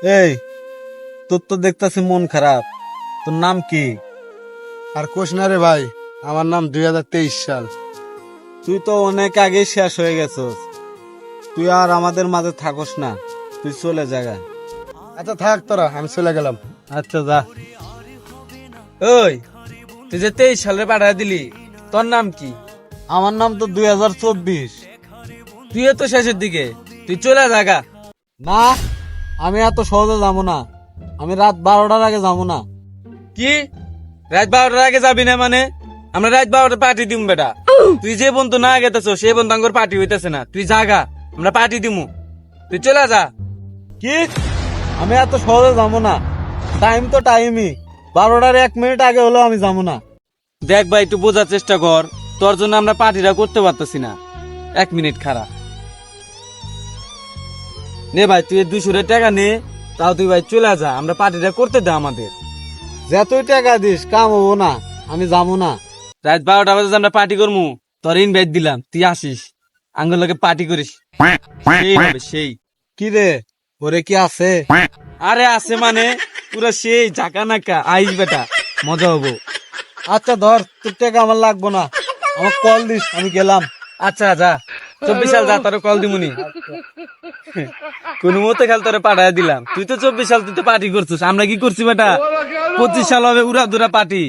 এই, তোর তো দেখতাছি মন খারাপ। তোর নাম কি? আর কোশ না রে ভাই, আমার নাম 2023 সাল। তুই তো অনেক আগে শেষ হয়ে গেছস। তুই আর আমাদের মাঝে থাকস না, তুই চলে জায়গা। আচ্ছা থাক তোরা, আমি চলে গেলাম। আচ্ছা যা। ওই, তুই যে 23 সালে পাঠায় দিলি, তোর নাম কি? আমার নাম তো 2024। তুইও তো শেষের দিকে, তুই চলে জাগা। না, আমি এত সহজে যাবো না। আমি রাত 12টার আগে যাবো না। কি রাত 12টার আগে যাবি না মানে? আমরা রাত 12টা পার্টি দিম বেটা। তুই যে বন্ধু না গেতেছ সে বন্ধু আঙ্গর পার্টি হইতেছে না, তুই জাগা, আমরা পার্টি দিমু, তুই চলে যা। কি? আমি এত সহজে যাবো না। টাইম তো টাইমই, 12টার 1 মিনিট আগে হলেও আমি যাবো না। দেখ ভাই, একটু বোঝার চেষ্টা কর, তোর জন্য আমরা পার্টিটা করতে পারতেছি না। 1 মিনিট খারাপ নে ভাই, তুই 200 টাকা নে, তাও তুই ভাই চলে যা, আমরা পার্টিটা করতে দে আমাদের। যে তুই টাকা দিস কাম হবো না, আমি যাবো না। রাত 12টা বাজে আমরা পার্টি করবো, তোর ইনভাইট দিলাম, তুই আসিস, আঙ্গুর লোকে পার্টি করিস, সেই হবে সেই। কি রে, ওরে কি আছে? আরে আছে মানে পুরা সেই ঝাঁকা নাকা, আইস বেটা, মজা হবো। আচ্ছা ধর, তোর টাকা আমার লাগবো না, আমার কল দিস, আমি গেলাম। আচ্ছা যা, 24 সাল যা, তোর কল দিমুনি। কোন মতে খেল তোরে পাঠায় দিলাম, তুই তো 24 সাল তুই তো পার্টি করছিস, আমরা কি করছি বেটা? 25 সাল হবে উড়া দুরা পার্টি।